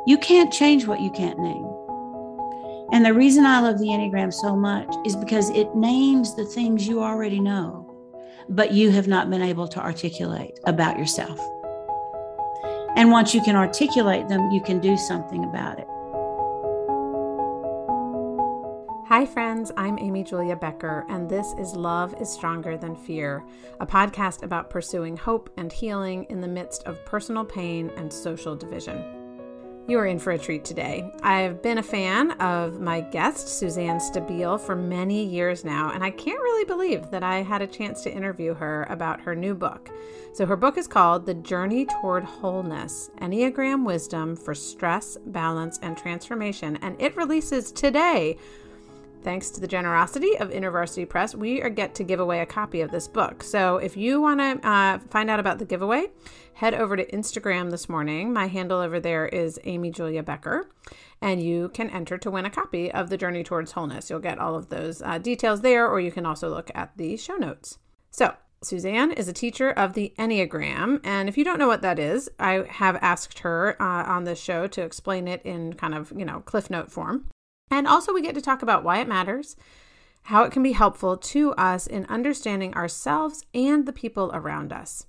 You can't change what you can't name. And the reason I love the Enneagram so much is because it names the things you already know, but you have not been able to articulate about yourself. And once you can articulate them, you can do something about it. Hi friends, I'm Amy Julia Becker, and this is Love is Stronger Than Fear, a podcast about pursuing hope and healing in the midst of personal pain and social division. You are in for a treat today. I've been a fan of my guest, Suzanne Stabile, for many years now, and I can't really believe that I had a chance to interview her about her new book. So her book is called The Journey Toward Wholeness, Enneagram Wisdom for Stress, Balance, and Transformation, and it releases today. Thanks to the generosity of InterVarsity Press, we get to give away a copy of this book. So if you want to find out about the giveaway, head over to Instagram this morning. My handle over there is Amy Julia Becker, and you can enter to win a copy of The Journey Towards Wholeness. You'll get all of those details there, or you can also look at the show notes. So Suzanne is a teacher of the Enneagram, and if you don't know what that is, I have asked her on this show to explain it in kind of, Cliff Note form. And also we get to talk about why it matters, how it can be helpful to us in understanding ourselves and the people around us.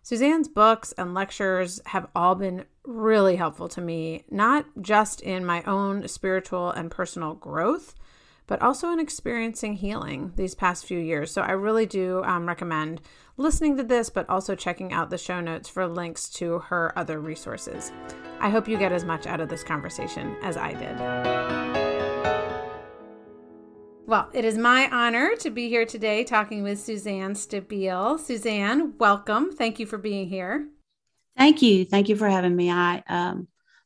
Suzanne's books and lectures have all been really helpful to me, not just in my own spiritual and personal growth, but also in experiencing healing these past few years. So I really do recommend listening to this, but also checking out the show notes for links to her other resources. I hope you get as much out of this conversation as I did. Well, it is my honor to be here today talking with Suzanne Stabile. Suzanne, welcome. Thank you for being here. Thank you. Thank you for having me. I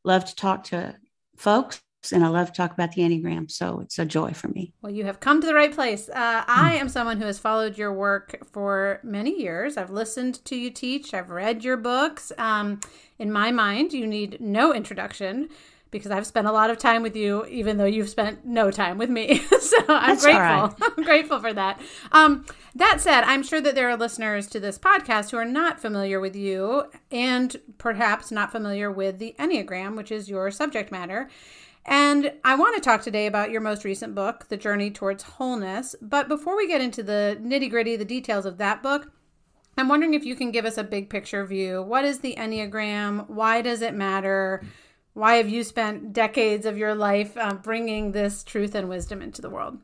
love to talk to folks, and I love to talk about the Enneagram, so it's a joy for me. Well, you have come to the right place. I am someone who has followed your work for many years. I've listened to you teach. I've read your books. In my mind, you need no introduction, because I've spent a lot of time with you, even though you've spent no time with me. So I'm grateful. Right. I'm grateful for that. That said, I'm sure that there are listeners to this podcast who are not familiar with you and perhaps not familiar with the Enneagram, which is your subject matter. And I want to talk today about your most recent book, The Journey Towards Wholeness. But before we get into the nitty-gritty, the details of that book, I'm wondering if you can give us a big picture view. What is the Enneagram? Why does it matter? Why have you spent decades of your life bringing this truth and wisdom into the world?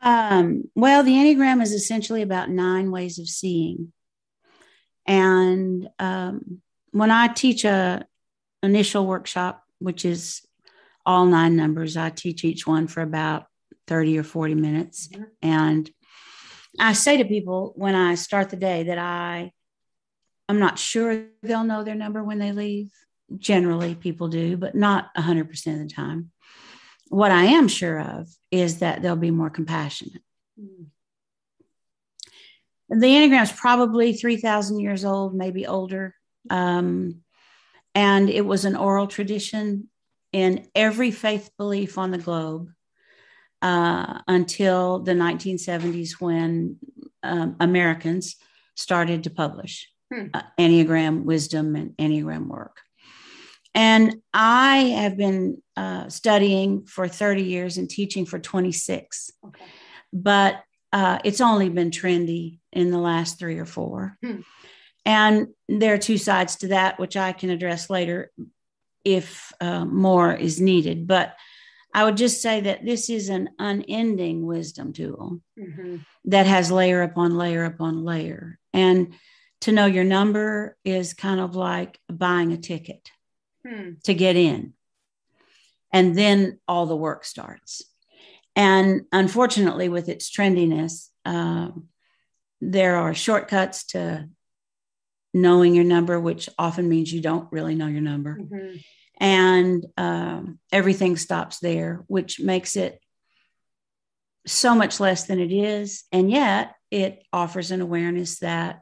Well, the Enneagram is essentially about 9 ways of seeing. And when I teach a initial workshop, which is all 9 numbers, I teach each one for about 30 or 40 minutes. Mm-hmm. And I say to people when I start the day that I'm not sure they'll know their number when they leave. Generally, people do, but not 100% of the time. What I am sure of is that they'll be more compassionate. Mm. The Enneagram is probably 3,000 years old, maybe older. And it was an oral tradition in every faith belief on the globe until the 1970s, when Americans started to publish Enneagram wisdom and Enneagram work. And I have been studying for 30 years and teaching for 26. Okay. But it's only been trendy in the last 3 or 4. And there are 2 sides to that, which I can address later if more is needed. But I would just say that this is an unending wisdom tool that has layer upon layer upon layer. And to know your number is kind of like buying a ticket to get in. And then all the work starts. And unfortunately, with its trendiness, there are shortcuts to knowing your number, which often means you don't really know your number. Mm-hmm. And everything stops there, which makes it so much less than it is. And yet it offers an awareness that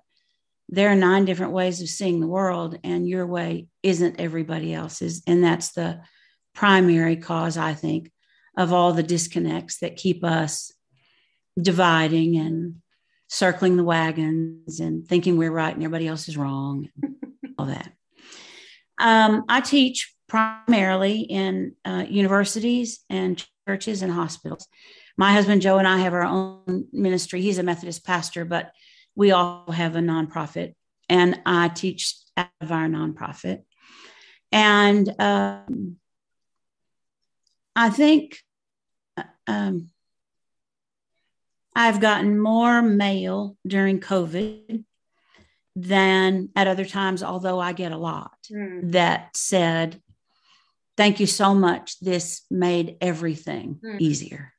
there are 9 different ways of seeing the world, and your way isn't everybody else's. And that's the primary cause, I think, of all the disconnects that keep us dividing and circling the wagons and thinking we're right and everybody else is wrong, all that. I teach primarily in universities and churches and hospitals. My husband, Joe, and I have our own ministry. He's a Methodist pastor, but we all have a nonprofit, and I teach out of our nonprofit. And I think I've gotten more mail during COVID than at other times, although I get a lot that said, thank you so much. This made everything easier.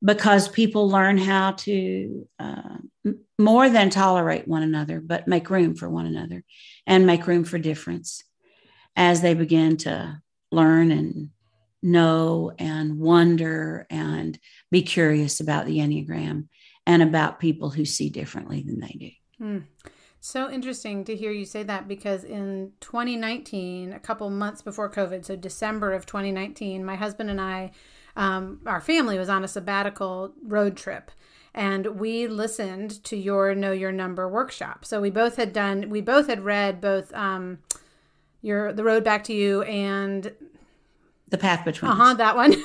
Because people learn how to more than tolerate one another, but make room for one another and make room for difference as they begin to learn and know and wonder and be curious about the Enneagram and about people who see differently than they do. So interesting to hear you say that, because in 2019, a couple months before COVID, so December of 2019, my husband and I, our family was on a sabbatical road trip, and we listened to your Know Your Number workshop. So we both had read both The Road Back to You and The Path Between Us. That one.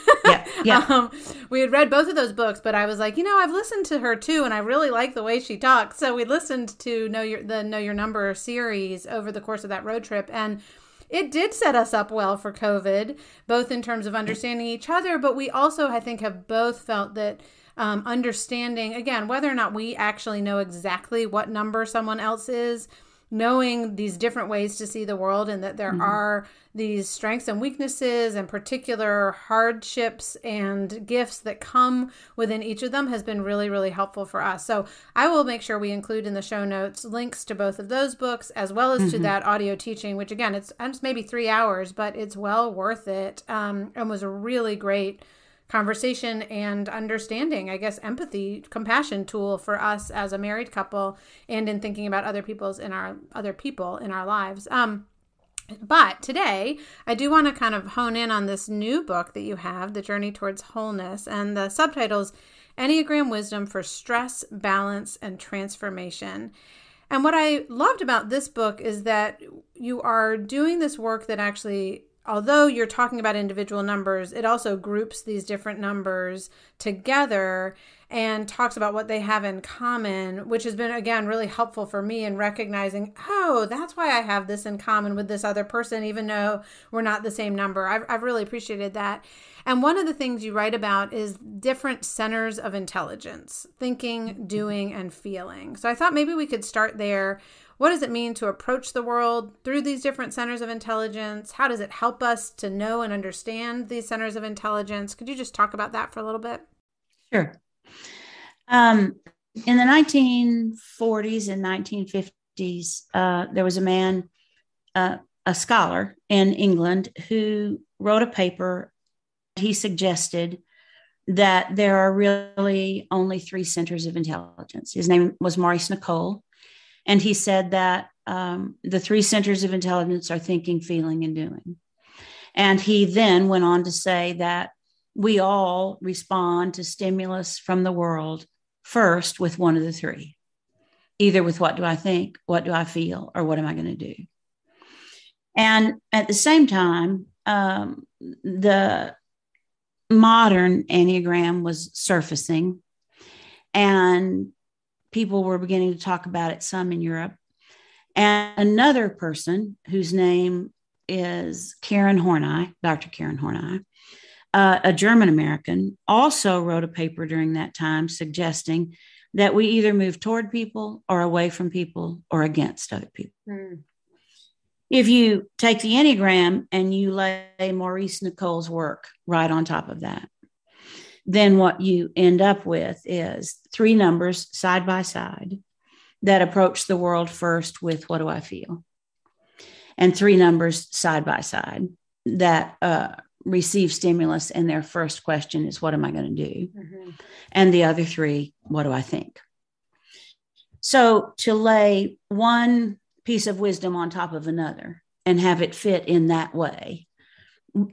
Yeah. We had read both of those books, but I was like, I've listened to her too, and I really like the way she talks. So we listened to the Know Your Number series over the course of that road trip, and it did set us up well for COVID, both in terms of understanding each other, but we also, I think, have both felt that understanding, again, whether or not we actually know exactly what number someone else is, knowing these different ways to see the world, and that there are these strengths and weaknesses and particular hardships and gifts that come within each of them has been really, really helpful for us. So I will make sure we include in the show notes links to both of those books, as well as to that audio teaching, which again, it's maybe 3 hours, but it's well worth it, and was a really great conversation and understanding, I guess, empathy, compassion tool for us as a married couple, and in thinking about other people in our lives. But today, I do want to kind of hone in on this new book that you have, The Journey Towards Wholeness, and the subtitle's Enneagram Wisdom for Stress, Balance, and Transformation. And what I loved about this book is that you are doing this work that actually, although you're talking about individual numbers, it also groups these different numbers together and talks about what they have in common, which has been, again, really helpful for me in recognizing, oh, that's why I have this in common with this other person, even though we're not the same number. I've really appreciated that. And one of the things you write about is different centers of intelligence: thinking, doing, and feeling. So I thought maybe we could start there. What does it mean to approach the world through these different centers of intelligence? How does it help us to know and understand these centers of intelligence? Could you just talk about that for a little bit? Sure. In the 1940s and 1950s, there was a man, a scholar in England, who wrote a paper. He suggested that there are really only 3 centers of intelligence. His name was Maurice Nicoll. And he said that the 3 centers of intelligence are thinking, feeling, and doing. And he then went on to say that we all respond to stimulus from the world first with one of the 3, either with what do I think, what do I feel, or what am I going to do? And at the same time, the modern Enneagram was surfacing, and people were beginning to talk about it some in Europe. And another person whose name is Karen Horney, Dr. Karen Horney, a German American, also wrote a paper during that time suggesting that we either move toward people or away from people or against other people. If you take the Enneagram and you lay Maurice Nicoll's work right on top of that, then what you end up with is 3 numbers side by side that approach the world first with what do I feel? And 3 numbers side by side that receive stimulus, and their first question is, what am I going to do? And the other 3, what do I think? So to lay one piece of wisdom on top of another and have it fit in that way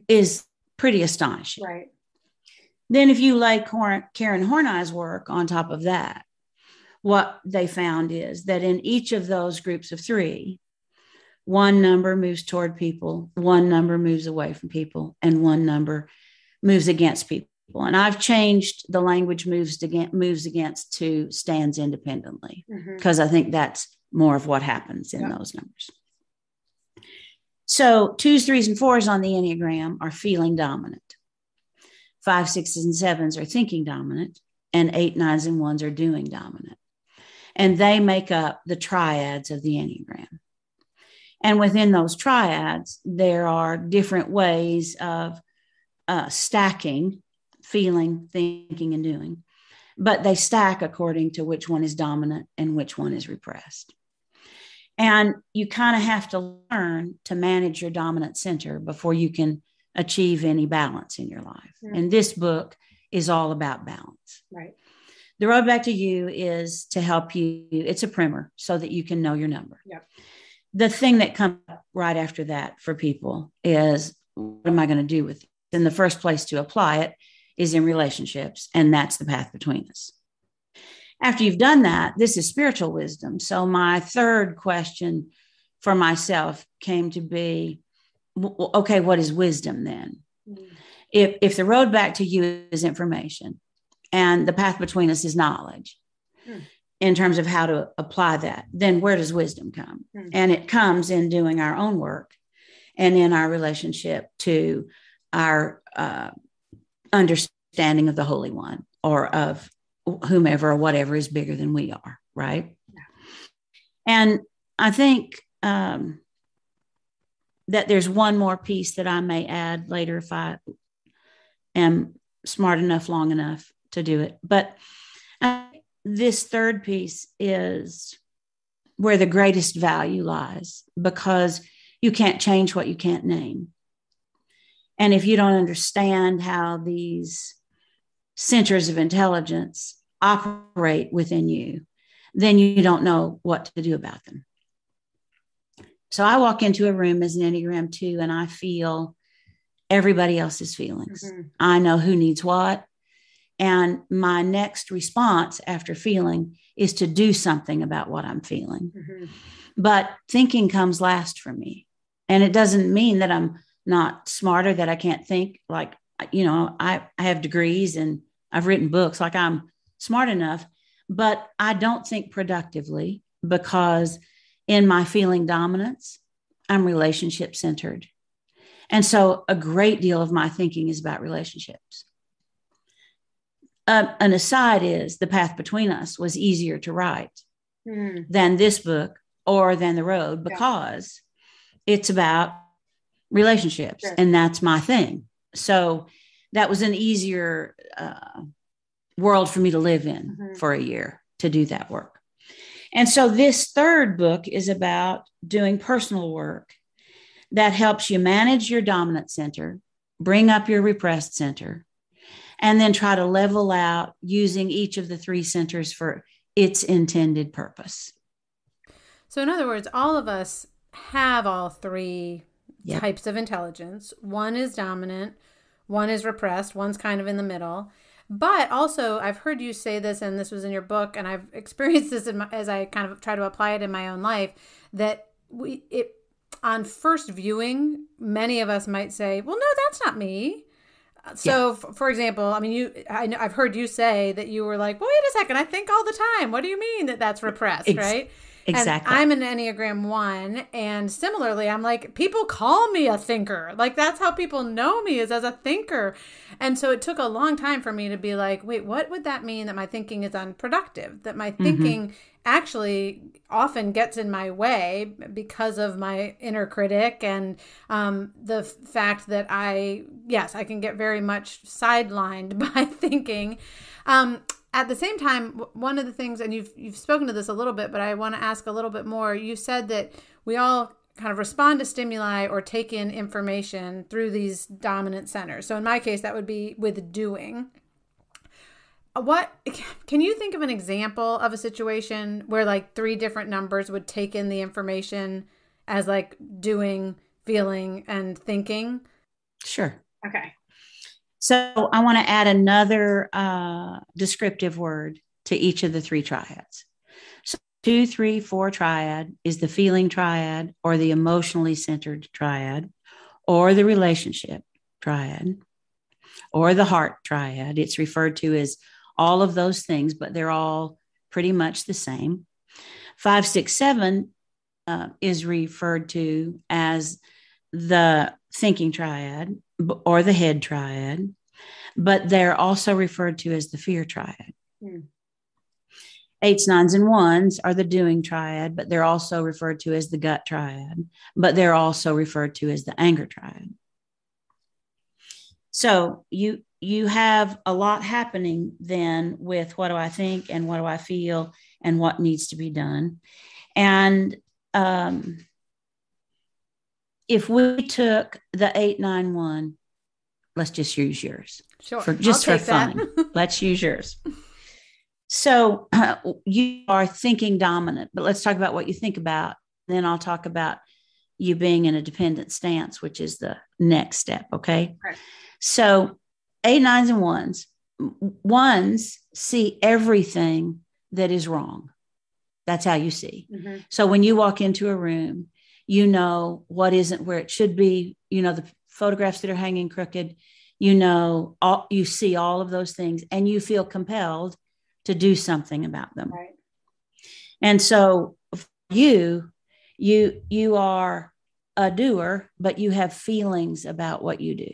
is pretty astonishing. Right. Then if you lay Karen Horney's work on top of that, what they found is that in each of those groups of 3, One number moves toward people, one number moves away from people, and one number moves against people. And I've changed the language moves against to stands independently, because I think that's more of what happens in those numbers. So 2s, 3s, and 4s on the Enneagram are feeling dominant. 5, 6s, and 7s are thinking dominant, and 8, 9s, and 1s are doing dominant. And they make up the triads of the Enneagram. And within those triads, there are different ways of stacking feeling, thinking, and doing, but they stack according to which one is dominant and which one is repressed. And you kind of have to learn to manage your dominant center before you can achieve any balance in your life. And this book is all about balance. Right. The Road Back to You is to help you. It's a primer so that you can know your number. Yep. The thing that comes up right after that for people is, what am I going to do with it? In the first place to apply it is in relationships, and that's the path between us. After you've done that, this is spiritual wisdom. So my third question for myself came to be, okay, what is wisdom then? If the road back to you is information and the path between us is knowledge in terms of how to apply that, then where does wisdom come? And it comes in doing our own work and in our relationship to our understanding of the Holy One, or of whomever or whatever is bigger than we are, right? Yeah. And I think that there's one more piece that I may add later if I am smart enough, long enough to do it. But this third piece is where the greatest value lies, because you can't change what you can't name. And if you don't understand how these centers of intelligence operate within you, then you don't know what to do about them. So I walk into a room as an Enneagram 2 and I feel everybody else's feelings. I know who needs what. And my next response after feeling is to do something about what I'm feeling. But thinking comes last for me. And it doesn't mean that I'm not smarter, that I can't think. Like, I have degrees and I've written books, like I'm smart enough, but I don't think productively, because in my feeling dominance, I'm relationship centered. And so a great deal of my thinking is about relationships. An aside is the path between us was easier to write than this book or than The Road, because it's about relationships, and that's my thing. So that was an easier world for me to live in for a year, to do that work. And so this third book is about doing personal work that helps you manage your dominant center, bring up your repressed center, and then try to level out using each of the 3 centers for its intended purpose. So in other words, all of us have all 3 types of intelligence. One is dominant, one is repressed, one's kind of in the middle. But also, I've heard you say this, and this was in your book, and I've experienced this as I kind of try to apply it in my own life, that on first viewing, many of us might say, well, no, that's not me. So, for example, I mean, I've heard you say that you were like, well, wait a second, I think all the time. What do you mean that that's repressed, right? Exactly. And I'm an Enneagram 1. And similarly, I'm like, people call me a thinker. Like, that's how people know me, is as a thinker. And so it took a long time for me to be like, wait, what would that mean that my thinking is unproductive? That my thinking actually often gets in my way because of my inner critic and the fact that I can get very much sidelined by thinking. At the same time, one of the things, and you've spoken to this a little bit, but I want to ask a little bit more. You said that we all kind of respond to stimuli or take in information through these dominant centers. So in my case, that would be with doing. Can you think of an example of a situation where like 3 different numbers would take in the information as like doing, feeling, and thinking? Sure. Okay. So I want to add another descriptive word to each of the 3 triads. So 2, 3, 4 triad is the feeling triad or the emotionally centered triad or the relationship triad or the heart triad. It's referred to as all of those things, but they're all pretty much the same. 5, 6, 7 is referred to as the thinking triad or the head triad, but they're also referred to as the fear triad. 8s, 9s, and 1s are the doing triad, but they're also referred to as the gut triad, but they're also referred to as the anger triad. So you have a lot happening then with what do I think and what do I feel and what needs to be done. And if we took the 8, 9, 1, let's just use yours. Sure. For fun. Let's use yours. So you are thinking dominant, but let's talk about what you think about. Then I'll talk about you being in a dependent stance, which is the next step. Okay. Right. So 8, 9s, and 1s. 1s see everything that is wrong. That's how you see. Mm-hmm. So when you walk into a room, you know what isn't where it should be. You know the photographs that are hanging crooked. You know, you see all of those things, and you feel compelled to do something about them. Right. And so you are a doer, but you have feelings about what you do.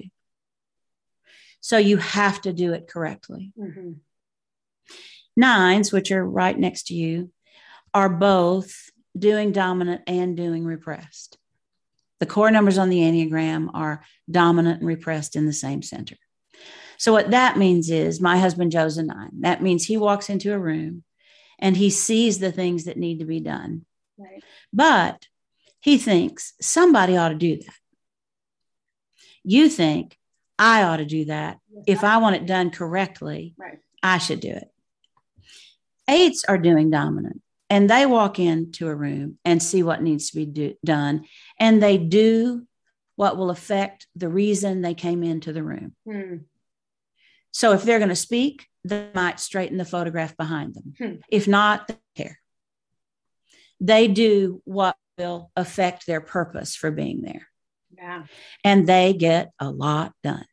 So you have to do it correctly. Mm-hmm. 9s, which are right next to you, are both doing dominant and doing repressed. The core numbers on the Enneagram are dominant and repressed in the same center. So what that means is my husband Joe's a 9. That means he walks into a room and he sees the things that need to be done. Right. But he thinks somebody ought to do that. You think I ought to do that. If I want it done correctly, right, I should do it. 8s are doing dominant, and they walk into a room and see what needs to be done, and they do what will affect the reason they came into the room. So if they're going to speak, they might straighten the photograph behind them. If not, they don't care. They do what will affect their purpose for being there. Yeah. And they get a lot done.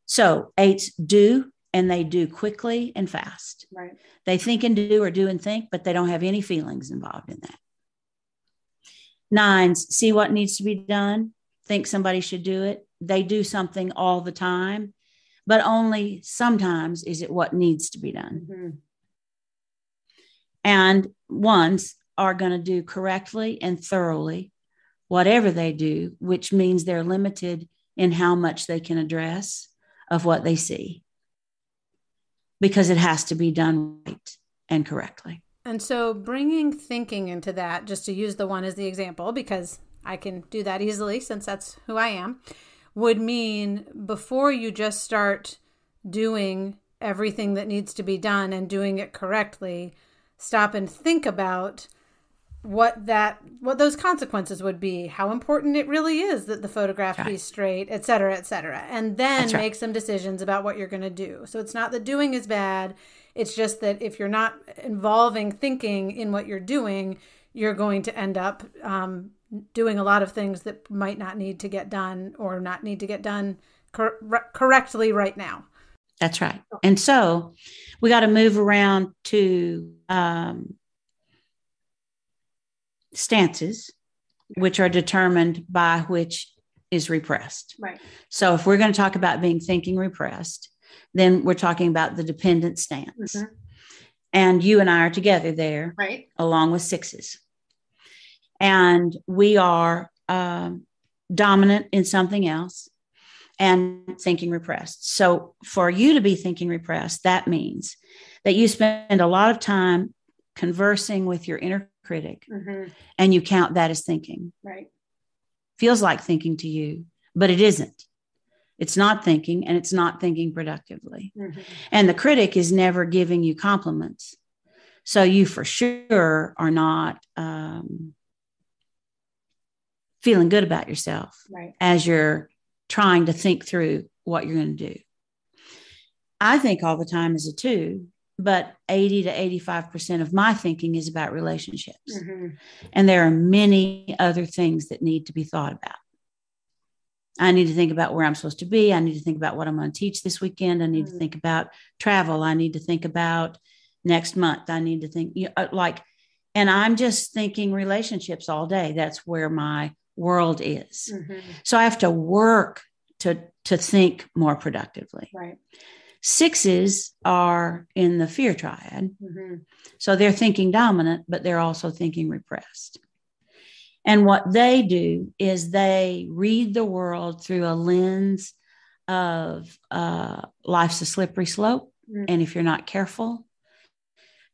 So 8s do, and they do quickly and fast. Right. They think and do or do and think, but they don't have any feelings involved in that. 9s see what needs to be done, think somebody should do it. They do something all the time, but only sometimes is it what needs to be done. Mm-hmm. And 1s are going to do correctly and thoroughly whatever they do, which means they're limited in how much they can address of what they see, because it has to be done right and correctly. And so bringing thinking into that, just to use the 1 as the example, because I can do that easily since that's who I am, would mean before you just start doing everything that needs to be done and doing it correctly, stop and think about what those consequences would be, how important it really is that the photograph be straight, et cetera, and then make some decisions about what you're going to do. So it's not that doing is bad. It's just that if you're not involving thinking in what you're doing, you're going to end up doing a lot of things that might not need to get done or not need to get done correctly right now. That's right. And so we got to move around to stances, which are determined by which is repressed. Right. So if we're going to talk about being thinking repressed, then we're talking about the dependent stance. Mm-hmm. And you and I are together there, right, along with 6s. And we are dominant in something else and thinking repressed. So for you to be thinking repressed, that means that you spend a lot of time conversing with your inner critic, mm-hmm, and you count that as thinking. Right. Feels like thinking to you, but it isn't. It's not thinking, and it's not thinking productively. Mm-hmm. And the critic is never giving you compliments. So you for sure are not feeling good about yourself, right, as you're trying to think through what you're going to do. I think all the time as a 2, but 80 to 85% of my thinking is about relationships. And there are many other things that need to be thought about. I need to think about where I'm supposed to be. I need to think about what I'm going to teach this weekend. I need to think about travel. I need to think about next month. I need to think and I'm just thinking relationships all day. That's where my world is. So I have to work to think more productively. Right. 6s are in the fear triad. So they're thinking dominant, but they're also thinking repressed. And what they do is they read the world through a lens of life's a slippery slope. And if you're not careful,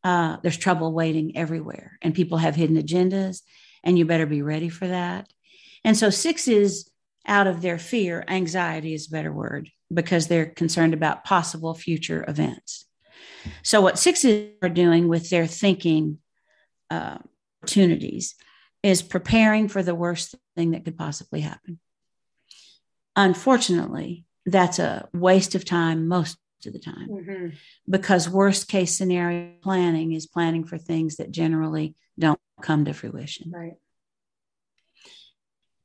there's trouble waiting everywhere. And people have hidden agendas, and you better be ready for that. And so 6s, out of their fear, anxiety is a better word, because they're concerned about possible future events. So what 6s are doing with their thinking opportunities is preparing for the worst thing that could possibly happen. Unfortunately, that's a waste of time most of the time, because worst case scenario planning is planning for things that generally don't come to fruition. Right.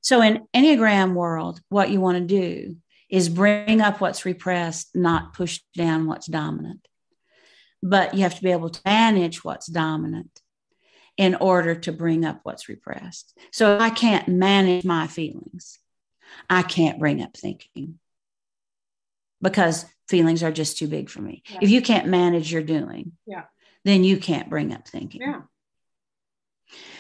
So in Enneagram world, what you want to do is bring up what's repressed, not push down what's dominant. But you have to be able to manage what's dominant in order to bring up what's repressed. So if I can't manage my feelings, I can't bring up thinking, because feelings are just too big for me. Yeah. If you can't manage your doing, then you can't bring up thinking. Yeah.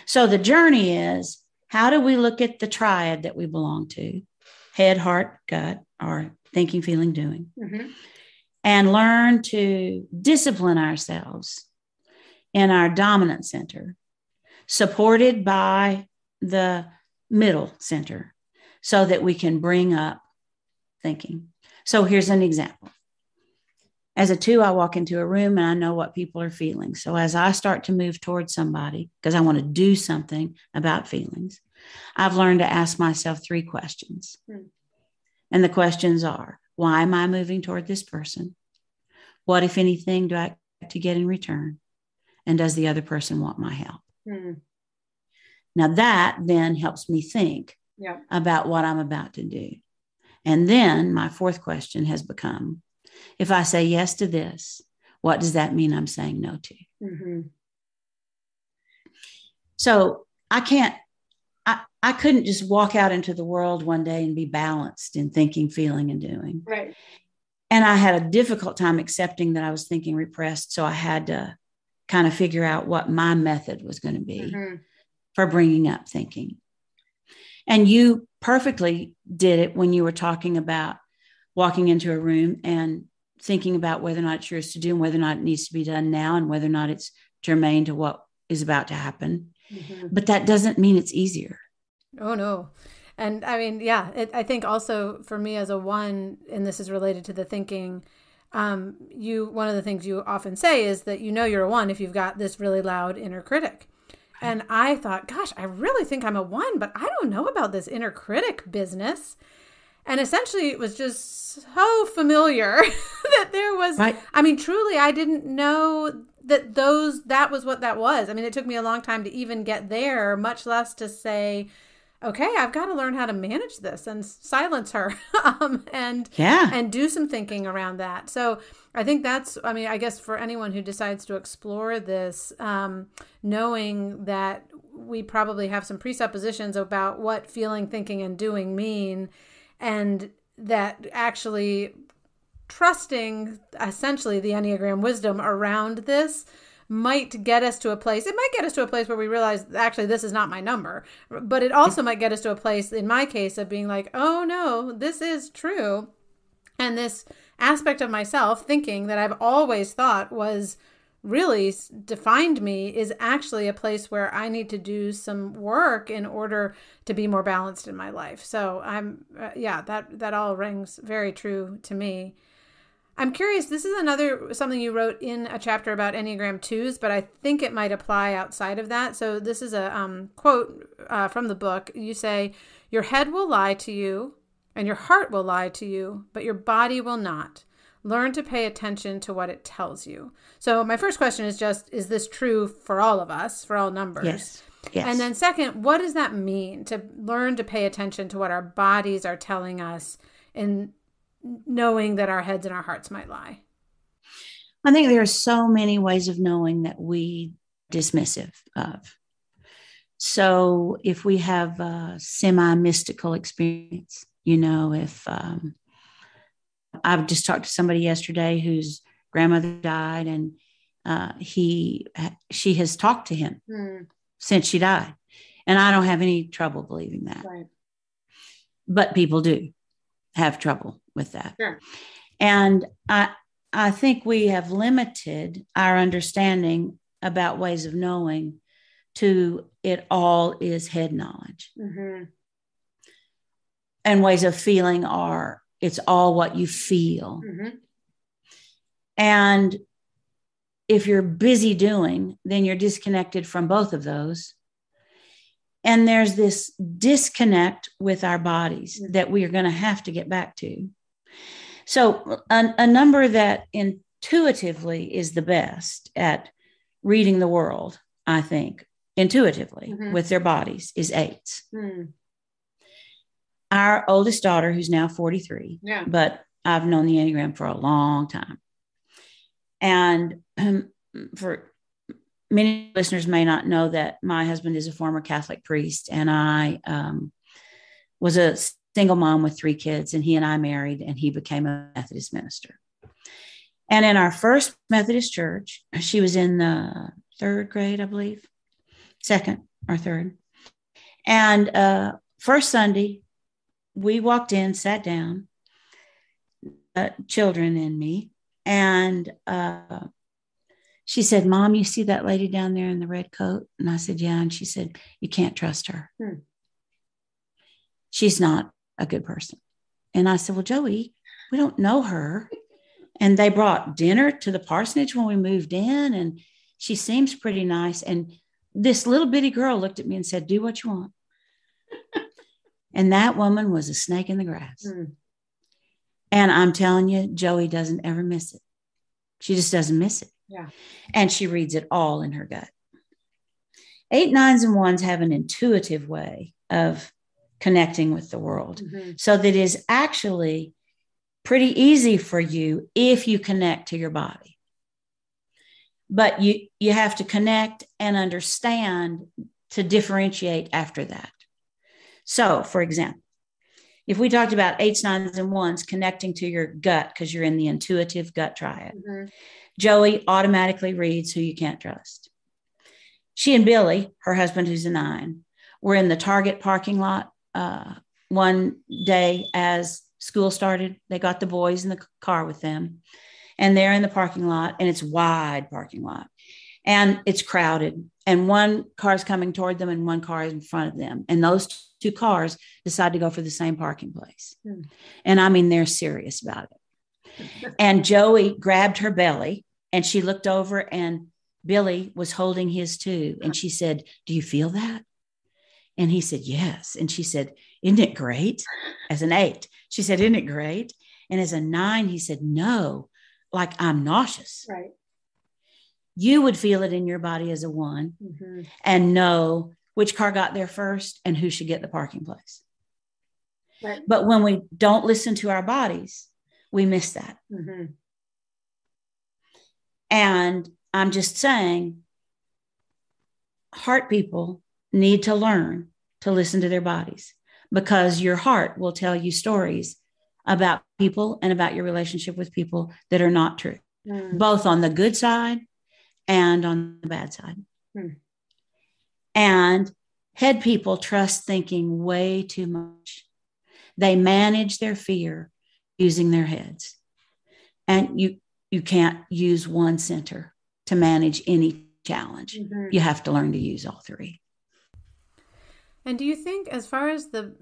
So the journey is, how do we look at the triad that we belong to? Head, heart, gut, or thinking, feeling, doing. And learn to discipline ourselves in our dominant center, supported by the middle center, so that we can bring up thinking. So here's an example. As a 2, I walk into a room and I know what people are feeling. So as I start to move towards somebody, because I want to do something about feelings, I've learned to ask myself 3 questions. And the questions are, why am I moving toward this person? What, if anything, do I expect to get in return? And does the other person want my help? Now that then helps me think about what I'm about to do. And then my 4th question has become, if I say yes to this, what does that mean I'm saying no to? So I couldn't just walk out into the world one day and be balanced in thinking, feeling, and doing. Right. And I had a difficult time accepting that I was thinking repressed. So I had to kind of figure out what my method was going to be for bringing up thinking. And you perfectly did it when you were talking about walking into a room and thinking about whether or not it's yours to do and whether or not it needs to be done now and whether or not it's germane to what is about to happen. But that doesn't mean it's easier. Oh, no. And I mean, I think also for me as a 1, and this is related to the thinking, one of the things you often say is that you're a 1 if you've got this really loud inner critic. And I thought, gosh, I really think I'm a 1, but I don't know about this inner critic business. And essentially it was just so familiar that there was, I mean, truly, I didn't know that that was what that was. I mean, it took me a long time to even get there, much less to say, okay, I've got to learn how to manage this and silence her and do some thinking around that. So I think I guess for anyone who decides to explore this, knowing that we probably have some presuppositions about what feeling, thinking, and doing mean, and that actually trusting essentially the Enneagram wisdom around this might get us to a place. It might get us to a place where we realize, actually, this is not my number. But it also might get us to a place, in my case, of being like, oh, no, this is true. And this aspect of myself, thinking that I've always thought was really defined me, is actually a place where I need to do some work in order to be more balanced in my life. So that all rings very true to me. I'm curious, this is something you wrote in a chapter about Enneagram 2s, but I think it might apply outside of that. So this is a quote from the book. You say, your head will lie to you and your heart will lie to you, but your body will not. learn to pay attention to what it tells you. So my first question is just, is this true for all of us, for all numbers? Yes. Yes. And then second, what does that mean to learn to pay attention to what our bodies are telling us and knowing that our heads and our hearts might lie? I think there are so many ways of knowing that we dismissive of. So if we have a semi-mystical experience, if I've just talked to somebody yesterday whose grandmother died, and she has talked to him since she died. And I don't have any trouble believing that. Right. But people do have trouble with that. Sure. And I think we have limited our understanding about ways of knowing to it all is head knowledge. Mm-hmm. And ways of feeling are it's all what you feel. Mm-hmm. And if you're busy doing, then you're disconnected from both of those. And there's this disconnect with our bodies that we are going to have to get back to. So a number that intuitively is the best at reading the world, I think, intuitively with their bodies is 8. Our oldest daughter, who's now 43, but I've known the Enneagram for a long time. And for many listeners may not know that my husband is a former Catholic priest, and I was a single mom with 3 kids, and he and I married, and he became a Methodist minister. And in our first Methodist church, she was in the 3rd grade, I believe, 2nd or 3rd. And first Sunday, we walked in, sat down, children and me, and she said, "Mom, you see that lady down there in the red coat?" And I said, "Yeah." And she said, "You can't trust her. She's not a good person." And I said, "Well, Joey, we don't know her. And they brought dinner to the parsonage when we moved in, and she seems pretty nice." And this little bitty girl looked at me and said, "Do what you want." And that woman was a snake in the grass. And I'm telling you, Joey doesn't ever miss it. She just doesn't miss it. Yeah. And she reads it all in her gut. 8, 9s, and 1s have an intuitive way of connecting with the world. So that is actually pretty easy for you if you connect to your body. But you have to connect and understand to differentiate after that. So, for example, if we talked about 8s, 9s, and 1s connecting to your gut because you're in the intuitive gut triad, Joey automatically reads who you can't trust. She and Billy, her husband, who's a 9, were in the Target parking lot one day as school started. They got the boys in the car with them, and they're in the parking lot, and it's wide parking lot, and it's crowded, and one car is coming toward them and one car is in front of them. And those 2 cars decide to go for the same parking place. And I mean, they're serious about it. And Joey grabbed her belly, and she looked over, and Billy was holding his too. And she said, "Do you feel that?" And he said, "Yes." And she said, "Isn't it great?" As an 8, she said, "Isn't it great?" And as a 9, he said, "No, like I'm nauseous." Right. You would feel it in your body as a 1 and know which car got there first and who should get the parking place. Right. But when we don't listen to our bodies, we miss that. And I'm just saying, heart people need to learn to listen to their bodies, because your heart will tell you stories about people and about your relationship with people that are not true, both on the good side and on the bad side. And head people trust thinking way too much. They manage their fear using their heads. And you can't use one center to manage any challenge. You have to learn to use all 3. And do you think, as far as the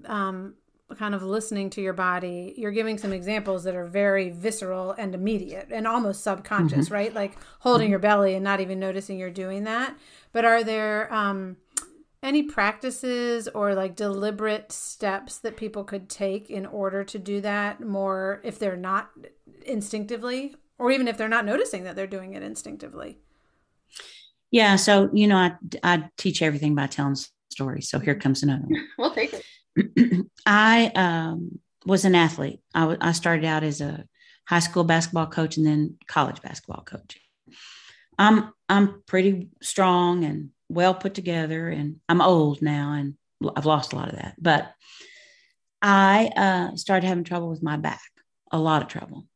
kind of listening to your body, you're giving some examples that are very visceral and immediate and almost subconscious, right? Like holding your belly and not even noticing you're doing that. But are there any practices or like deliberate steps that people could take in order to do that more if they're not instinctively, or even if they're not noticing that they're doing it instinctively? Yeah. So, I teach everything by telling stories. So here comes another one. We'll take it. I was an athlete. I started out as a high school basketball coach and then college basketball coach. I'm pretty strong and well put together, and I'm old now and I've lost a lot of that. But I started having trouble with my back, a lot of trouble.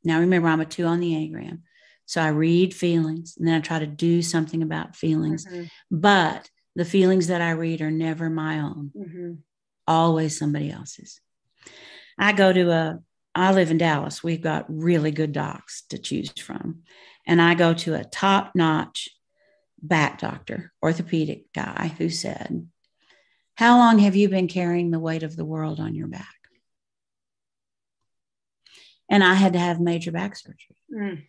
Now, remember, I'm a 2 on the Enneagram. So I read feelings and then I try to do something about feelings. Mm-hmm. But the feelings that I read are never my own, mm-hmm. always somebody else's. I live in Dallas. We've got really good docs to choose from. And I go to a top-notch back doctor, orthopedic guy, who said, "How long have you been carrying the weight of the world on your back?" And I had to have major back surgery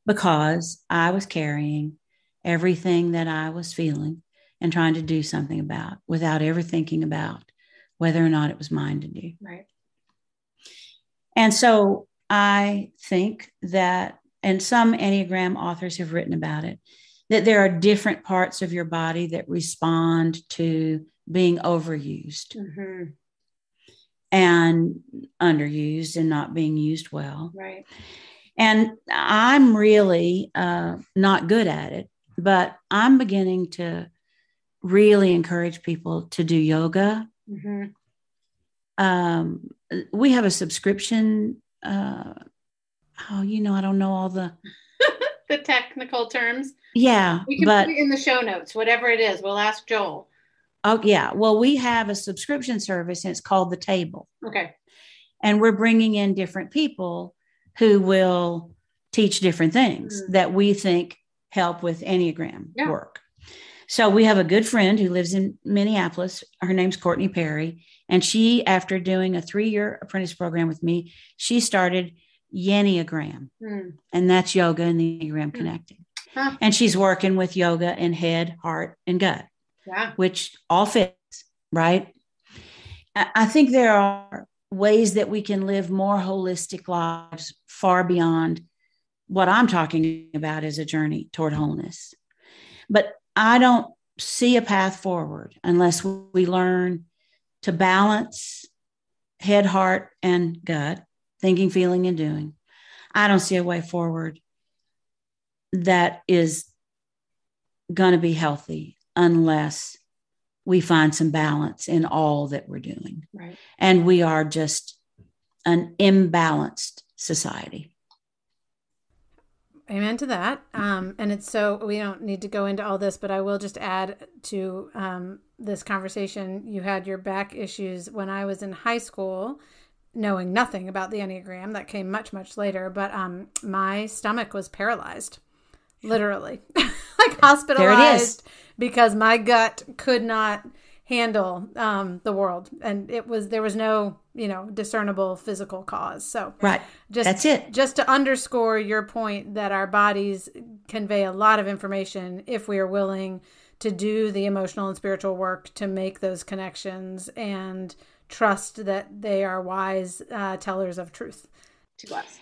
because I was carrying everything that I was feeling and trying to do something about without ever thinking about whether or not it was mine to do. Right. And so I think that, and some Enneagram authors have written about it, that there are different parts of your body that respond to being overused mm-hmm. and underused and not being used well. Right. And I'm really not good at it, but I'm beginning to really encourage people to do yoga. Mm-hmm. We have a subscription. I don't know all the the technical terms. Yeah, we can put it in the show notes, whatever it is. We'll ask Joel. Oh yeah, well, we have a subscription service and it's called The Table. Okay, and we're bringing in different people who will teach different things that we think help with Enneagram work. So we have a good friend who lives in Minneapolis. Her name's Courtney Perry. And she, after doing a 3-year apprentice program with me, she started Yenneagram. And that's yoga and the Enneagram connecting. Huh. And she's working with yoga and head, heart, and gut, which all fits, right? I think there are ways that we can live more holistic lives far beyond what I'm talking about as a journey toward wholeness. But I don't see a path forward unless we learn to balance head, heart, and gut, thinking, feeling, and doing. I don't see a way forward that is going to be healthy unless we find some balance in all that we're doing. Right. And we are just an imbalanced society. Amen to that. And it's so, we don't need to go into all this, but I will just add to this conversation. You had your back issues when I was in high school, knowing nothing about the Enneagram. That came much, much later. But my stomach was paralyzed, literally, like hospitalized, because my gut could not handle the world. And there was no, discernible physical cause. So that's it. Just to underscore your point that our bodies convey a lot of information if we are willing to do the emotional and spiritual work to make those connections and trust that they are wise tellers of truth to us.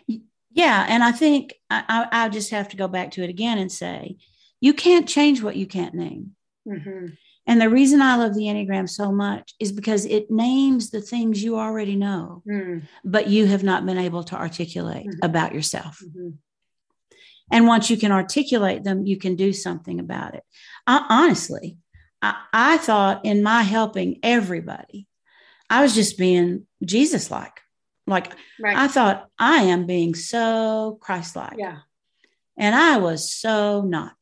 Yeah. And I think I just have to go back to it again and say, you can't change what you can't name. Mm-hmm. And the reason I love the Enneagram so much is because it names the things you already know, but you have not been able to articulate about yourself. Mm-hmm. And once you can articulate them, you can do something about it. Honestly, I thought in my helping everybody, I was just being Jesus-like. I thought I am being so Christ-like. Yeah. And I was so not.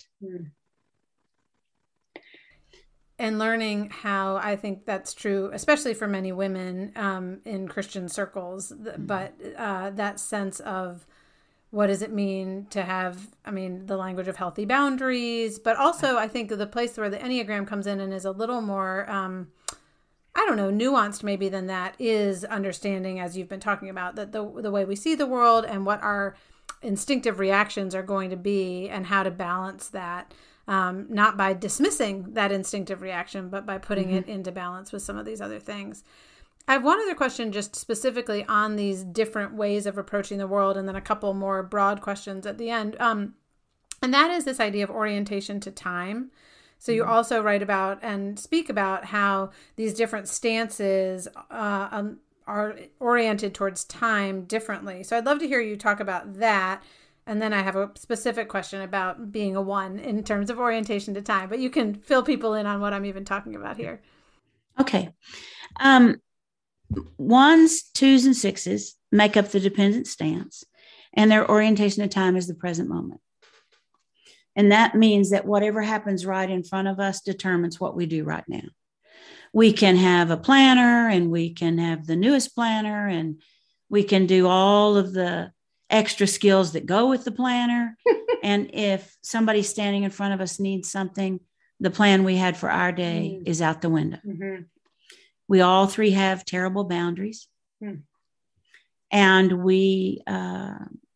And learning how, I think that's true, especially for many women in Christian circles, but that sense of what does it mean to have, the language of healthy boundaries, but also I think the place where the Enneagram comes in and is a little more, nuanced maybe than that, is understanding, as you've been talking about, that the way we see the world and what our instinctive reactions are going to be and how to balance that. Not by dismissing that instinctive reaction, but by putting it into balance with some of these other things. I have one other question just specifically on these different ways of approaching the world, and then a couple more broad questions at the end. And that is this idea of orientation to time. So you also write about and speak about how these different stances are oriented towards time differently. So I'd love to hear you talk about that. And then I have a specific question about being a one in terms of orientation to time, but you can fill people in on what I'm even talking about here. Okay. Ones, twos, and sixes make up the dependent stance, and their orientation to time is the present moment. And that means that whatever happens right in front of us determines what we do right now. We can have a planner, and we can have the newest planner, and we can do all of the extra skills that go with the planner. And if somebody standing in front of us needs something, the plan we had for our day is out the window. Mm-hmm. We all three have terrible boundaries. And we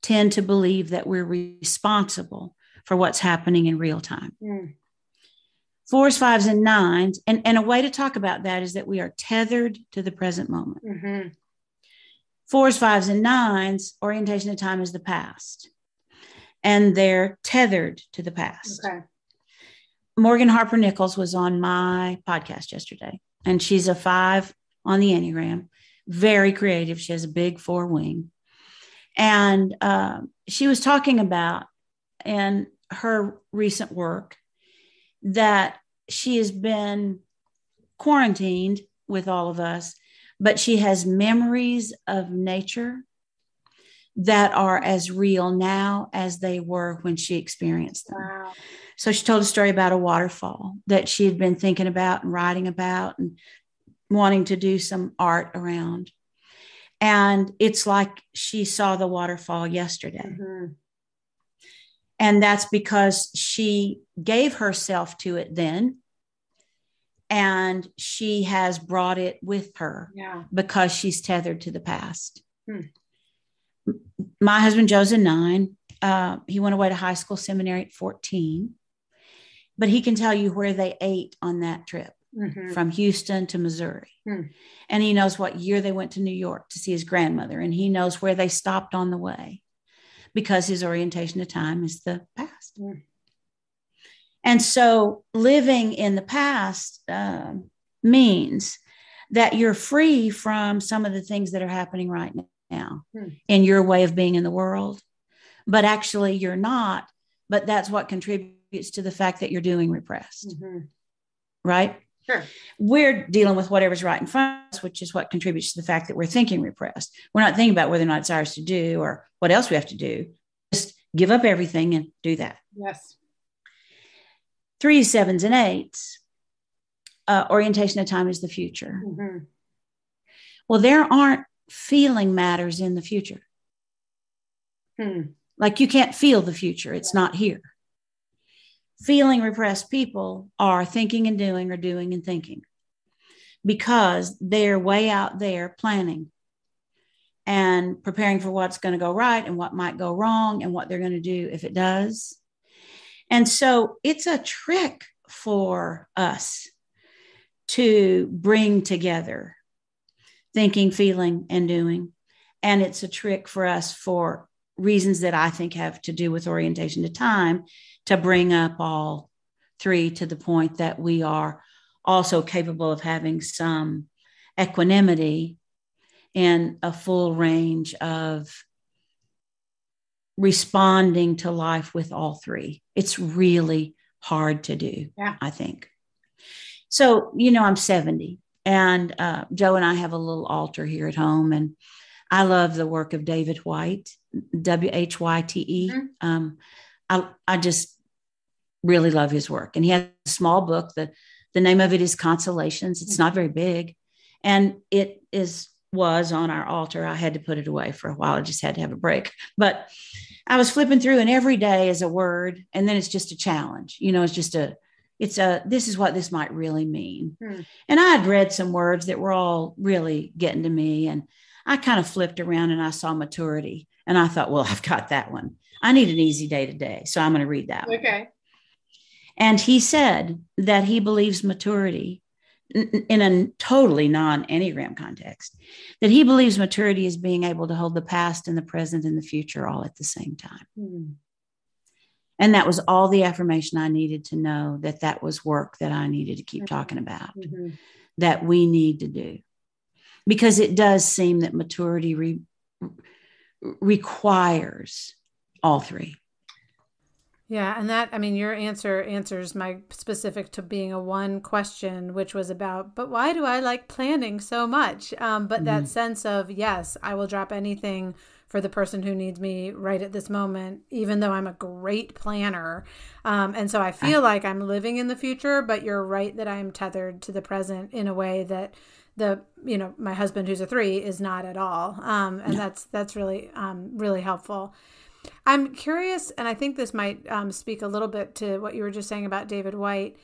tend to believe that we're responsible for what's happening in real time. Fours, fives, and nines. And a way to talk about that is that we are tethered to the present moment. Mm-hmm. Fours, fives, and nines, orientation to time is the past. And they're tethered to the past. Okay. Morgan Harper Nichols was on my podcast yesterday, and she's a 5 on the Enneagram, very creative. She has a big 4 wing. And she was talking about in her recent work that she has been quarantined with all of us, but she has memories of nature that are as real now as they were when she experienced them. Wow. So she told a story about a waterfall that she had been thinking about and writing about and wanting to do some art around. And it's like she saw the waterfall yesterday. Mm-hmm. And that's because she gave herself to it then. And she has brought it with her because she's tethered to the past. My husband, Joe's a 9. He went away to high school seminary at 14. But he can tell you where they ate on that trip, from Houston to Missouri. And he knows what year they went to New York to see his grandmother. And he knows where they stopped on the way because his orientation to time is the past. And so living in the past means that you're free from some of the things that are happening right now in your way of being in the world. But actually you're not. But that's what contributes to the fact that you're doing repressed. Right? Sure. We're dealing with whatever's right in front of us, which is what contributes to the fact that we're thinking repressed. We're not thinking about whether or not it's ours to do or what else we have to do. Just give up everything and do that. Yes. 3s, 7s, and 8s, orientation of time is the future. Well, there aren't feeling matters in the future. Like you can't feel the future. It's not here. Feeling repressed people are thinking and doing or doing and thinking because they're way out there planning and preparing for what's going to go right and what might go wrong and what they're going to do if it does. And so it's a trick for us to bring together thinking, feeling, and doing. And it's a trick for us for reasons that I think have to do with orientation to time to bring up all 3 to the point that we are also capable of having some equanimity in a full range of responding to life with all 3. It's really hard to do, I think. So, I'm 70 and Joe and I have a little altar here at home, and I love the work of David Whyte, Whyte. I just really love his work. And he has a small book. The name of it is Consolations. It's not very big. And it was on our altar. I had to put it away for a while. I just had to have a break. But I was flipping through, and every day is a word. And then it's just a challenge. This is what this might really mean. And I had read some words that were all really getting to me. And I kind of flipped around and I saw maturity. And I thought, well, I've got that one. I need an easy day today. So I'm going to read that one. Okay. And he said that he believes maturity in a totally non-Enneagram context, that he believes maturity is being able to hold the past and the present and the future all at the same time. Mm. And that was all the affirmation I needed to know, that was work that I needed to keep talking about, that we need to do. Because it does seem that maturity requires all three. Yeah. And that, I mean, your answer answers my specific to being a one question, which was about, but why do I like planning so much? But that sense of, yes, I will drop anything for the person who needs me right at this moment, even though I'm a great planner. And so I feel like I'm living in the future, but you're right that I'm tethered to the present in a way that my husband, who's a 3, is not at all. And that's really, really helpful. I'm curious, and I think this might speak a little bit to what you were just saying about David Whyte.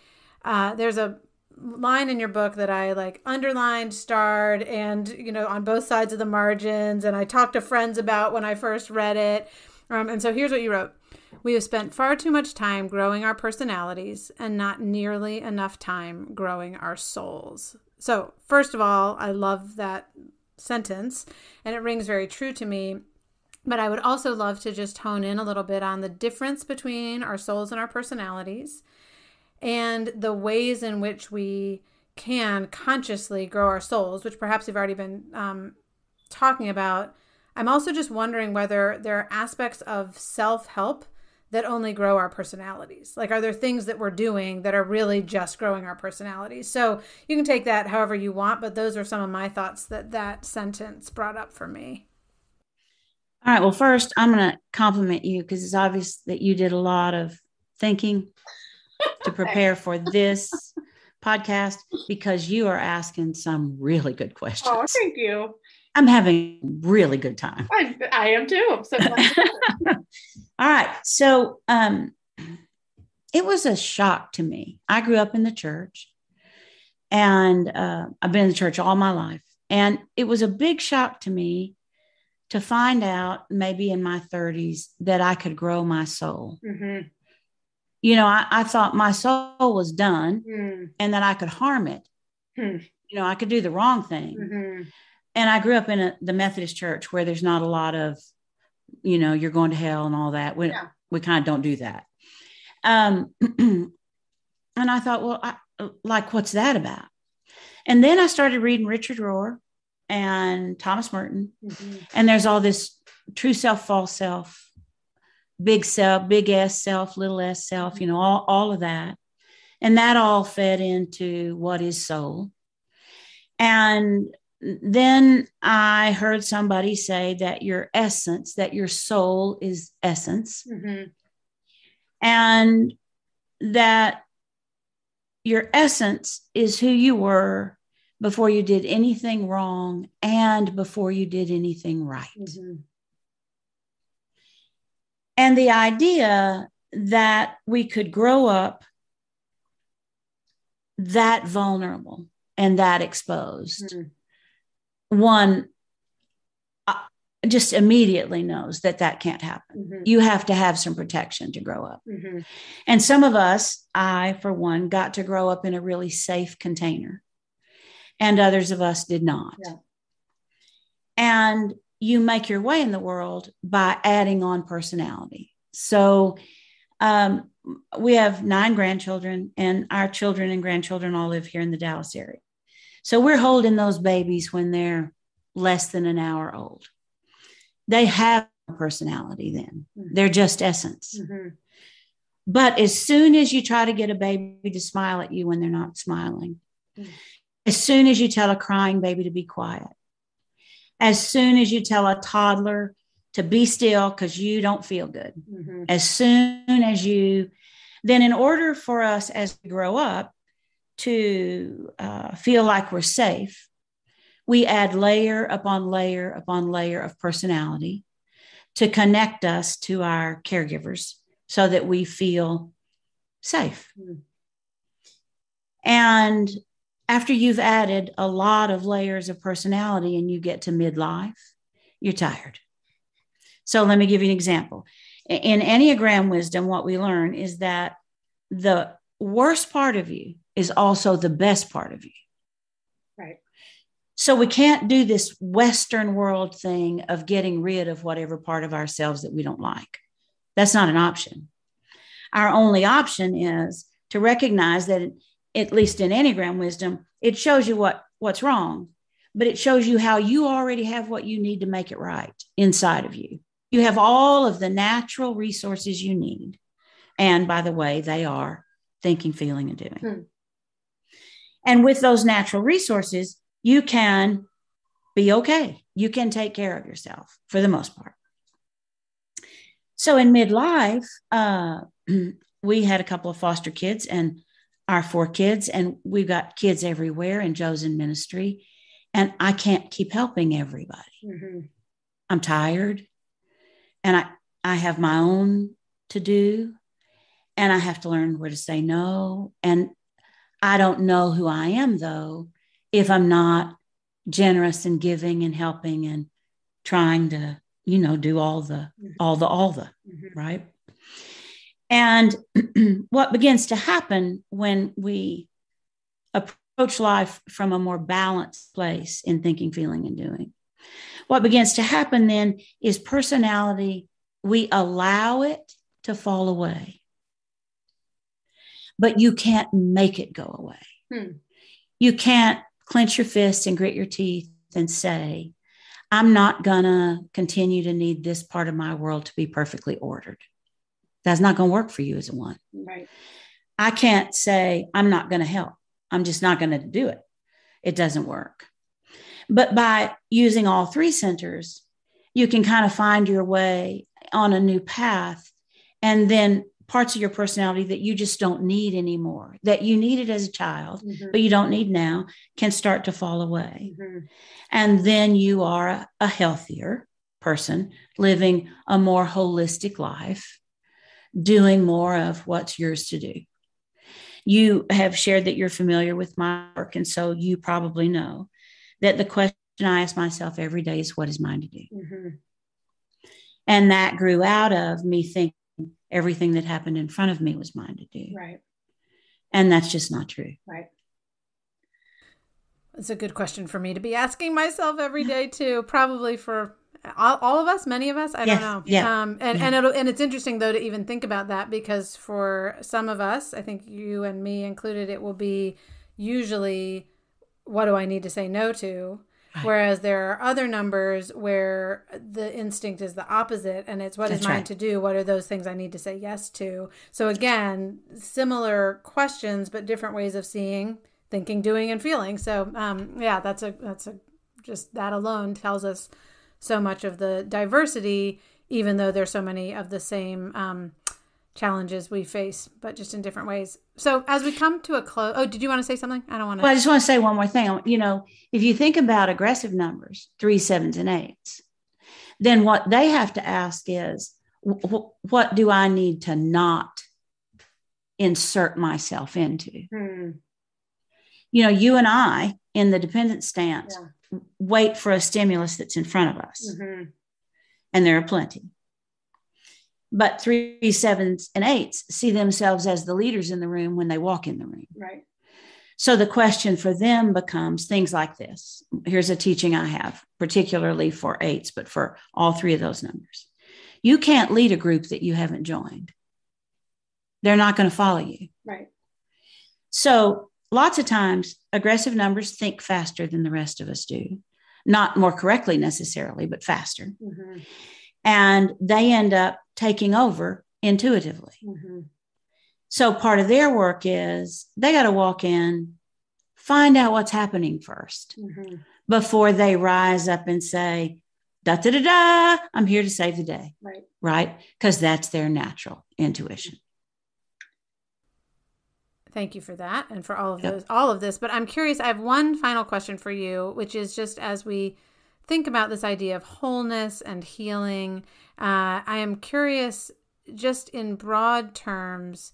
There's a line in your book that I like underlined, starred, and, on both sides of the margins. And I talked to friends about when I first read it. And so here's what you wrote. We have spent far too much time growing our personalities and not nearly enough time growing our souls. So first of all, I love that sentence and it rings very true to me. But I would also love to just hone in a little bit on the difference between our souls and our personalities and the ways in which we can consciously grow our souls, which perhaps we've already been talking about. I'm also just wondering whether there are aspects of self-help that only grow our personalities. Like, are there things that we're doing that are really just growing our personalities? So you can take that however you want, but those are some of my thoughts that sentence brought up for me. All right. Well, first, I'm going to compliment you because it's obvious that you did a lot of thinking to prepare for this podcast because you are asking some really good questions. Oh, thank you. I'm having a really good time. I am too. I'm so glad. All right. So it was a shock to me. I grew up in the church and I've been in the church all my life. And it was a big shock to me to find out maybe in my 30s that I could grow my soul. Mm-hmm. I thought my soul was done and that I could harm it. I could do the wrong thing. Mm-hmm. And I grew up in the Methodist church where there's not a lot of, you're going to hell and all that. We kind of don't do that. And I thought, well, what's that about? And then I started reading Richard Rohr and Thomas Merton. Mm-hmm. And there's all this true self, false self, big S self, little s self, all of that. And that all fed into what is soul. And then I heard somebody say that your soul is essence. Mm-hmm. And that your essence is who you were before you did anything wrong and before you did anything right. Mm-hmm. And the idea that we could grow up that vulnerable and that exposed, mm-hmm. one just immediately knows that can't happen. Mm-hmm. You have to have some protection to grow up. Mm-hmm. And some of us, I, for one, got to grow up in a really safe container. And others of us did not. Yeah. And you make your way in the world by adding on personality. So we have 9 grandchildren, and our children and grandchildren all live here in the Dallas area. So we're holding those babies when they're less than an hour old. They have a personality then. Mm-hmm. They're just essence. Mm-hmm. But as soon as you try to get a baby to smile at you when they're not smiling, mm-hmm. as soon as you tell a crying baby to be quiet, as soon as you tell a toddler to be still because you don't feel good, mm-hmm. as soon as then in order for us as we grow up to feel like we're safe, we add layer upon layer upon layer of personality to connect us to our caregivers so that we feel safe. Mm-hmm. And after you've added a lot of layers of personality and you get to midlife, you're tired. So let me give you an example. In Enneagram wisdom, what we learn is that the worst part of you is also the best part of you. So we can't do this Western world thing of getting rid of whatever part of ourselves that we don't like. That's not an option. Our only option is to recognize that, at least in Enneagram wisdom, it shows you what's wrong, but it shows you how you already have what you need to make it right inside of you. You have all of the natural resources you need. And by the way, they are thinking, feeling, and doing. And with those natural resources, you can be okay. You can take care of yourself for the most part. So in midlife, we had a couple of foster kids and our 4 kids, and we've got kids everywhere, and Joe's in ministry. And I can't keep helping everybody. Mm-hmm. I'm tired, and I have my own to do, and I have to learn where to say no. And I don't know who I am, though, if I'm not generous and giving and helping and trying to, do all the, mm-hmm. right? And what begins to happen when we approach life from a more balanced place in thinking, feeling, and doing, what begins to happen then is personality, we allow it to fall away. But you can't make it go away. You can't clench your fists and grit your teeth and say, I'm not going to continue to need this part of my world to be perfectly ordered. That's not going to work for you as a 1. Right. I can't say, I'm not going to help. I'm just not going to do it. It doesn't work. But by using all 3 centers, you can kind of find your way on a new path. And then parts of your personality that you just don't need anymore, that you needed as a child, mm-hmm. but you don't need now, can start to fall away. Mm-hmm. And then you are a healthier person, living a more holistic life, doing more of what's yours to do. You have shared that you're familiar with my work, and so you probably know that the question I ask myself every day is, what is mine to do? Mm-hmm. And that grew out of me thinking everything that happened in front of me was mine to do. Right. And that's just not true. Right. It's a good question for me to be asking myself every day too, probably for all of us, many of us, I don't know. Yeah. And it's interesting though to even think about that, because for some of us, I think you and me included, it will be usually, what do I need to say no to? Right. Whereas there are other numbers where the instinct is the opposite, and it's what is mine to do? What are those things I need to say yes to? So again, similar questions, but different ways of seeing, thinking, doing, and feeling. So that's just that alone tells us so much of the diversity, even though there's so many of the same challenges we face, but just in different ways. So as we come to a close, did you want to say something? I don't want to. Well, I just want to say one more thing. If you think about aggressive numbers, 3s, 7s, and 8s, then what they have to ask is, what do I need to not insert myself into? You and I in the dependent stance wait for a stimulus that's in front of us. Mm-hmm. And there are plenty. But 3s, 7s, and 8s see themselves as the leaders in the room when they walk in the room. Right. So the question for them becomes things like this. Here's a teaching I have, particularly for 8s, but for all 3 of those numbers. You can't lead a group that you haven't joined. They're not going to follow you. Right. So lots of times, aggressive numbers think faster than the rest of us do. Not more correctly necessarily, but faster. Mm-hmm. And they end up taking over intuitively. Mm-hmm. So part of their work is they got to walk in, find out what's happening first, mm-hmm. before they rise up and say, da, da, da, da, I'm here to save the day. Right? Because that's their natural intuition. Thank you for that and for all of this. But I'm curious, I have one final question for you, which is just as we think about this idea of wholeness and healing, I am curious, just in broad terms,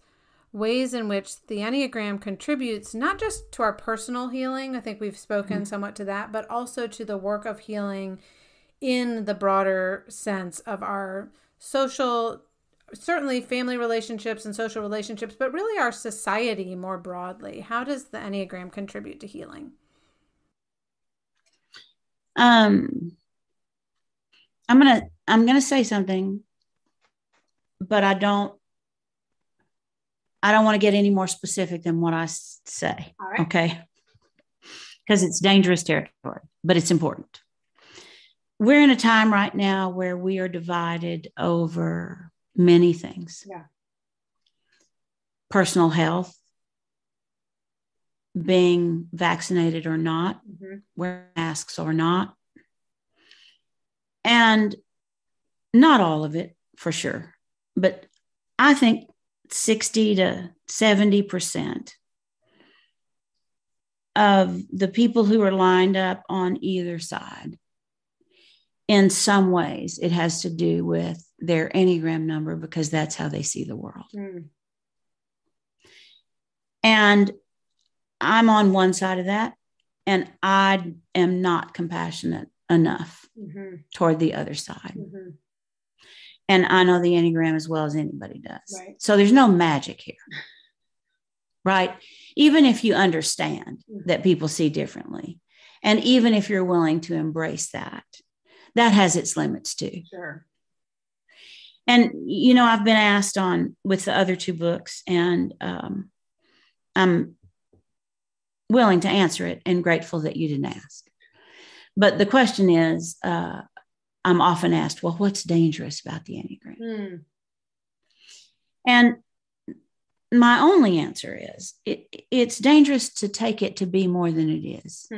ways in which the Enneagram contributes not just to our personal healing, I think we've spoken somewhat to that, but also to the work of healing in the broader sense of our social, certainly family relationships and social relationships, but really our society more broadly. How does the Enneagram contribute to healing? I'm gonna say something, but I don't want to get any more specific than what I say. All right. Okay. Because it's dangerous territory, but it's important. We're in a time right now where we are divided over many things. Yeah. Personal health, being vaccinated or not, wearing masks or not. And not all of it for sure, but I think 60 to 70% of the people who are lined up on either side, in some ways, it has to do with their Enneagram number, because that's how they see the world. And I'm on one side of that, and I am not compassionate enough toward the other side. And I know the Enneagram as well as anybody does. Right. So there's no magic here, right? Even if you understand that people see differently, and even if you're willing to embrace that, that has its limits too. Sure. And, you know, I've been asked on with the other two books, and I'm willing to answer it and grateful that you didn't ask. But the question is, I'm often asked, well, what's dangerous about the Enneagram? And my only answer is it's dangerous to take it to be more than it is.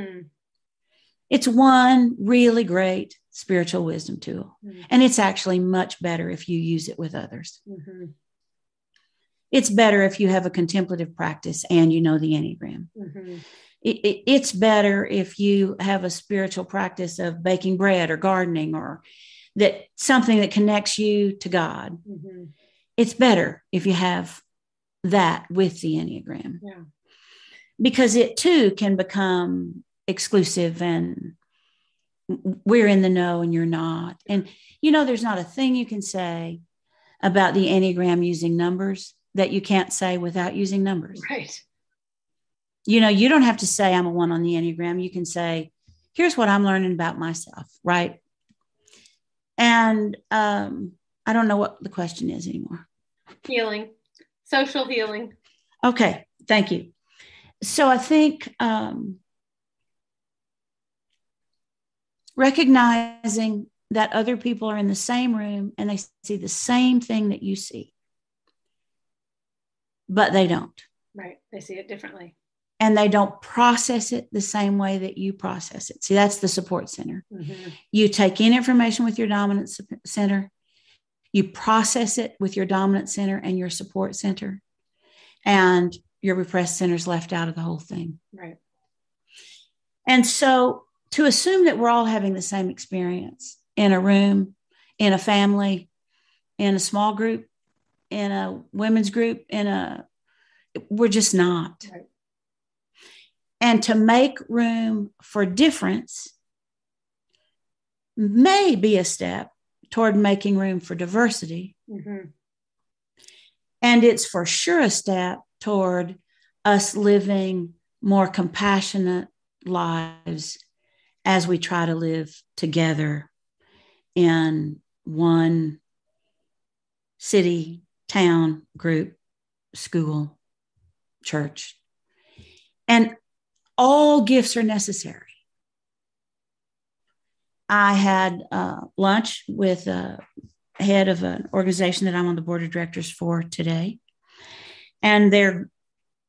It's one really great spiritual wisdom tool. And it's actually much better if you use it with others. It's better if you have a contemplative practice and you know the Enneagram. It's better if you have a spiritual practice of baking bread or gardening, or that something that connects you to God. It's better if you have that with the Enneagram. Yeah. Because it too can become exclusive, and we're in the know and you're not. And, you know, there's not a thing you can say about the Enneagram using numbers that you can't say without using numbers. Right. You know, you don't have to say I'm a 1 on the Enneagram. You can say, here's what I'm learning about myself, right? And I don't know what the question is anymore. Healing, social healing. Okay, thank you. So I think recognizing that other people are in the same room and they see the same thing that you see, but they don't. Right, they see it differently. And they don't process it the same way that you process it. See, that's the support center. You take in information with your dominant center. You process it with your dominant center and your support center. And your repressed center is left out of the whole thing. Right. And so to assume that we're all having the same experience in a room, in a family, in a small group, in a women's group, we're just not. Right. And to make room for difference may be a step toward making room for diversity. And it's for sure a step toward us living more compassionate lives as we try to live together in one city, town, group, school, church. And all gifts are necessary. I had lunch with a head of an organization that I'm on the board of directors for today. And they're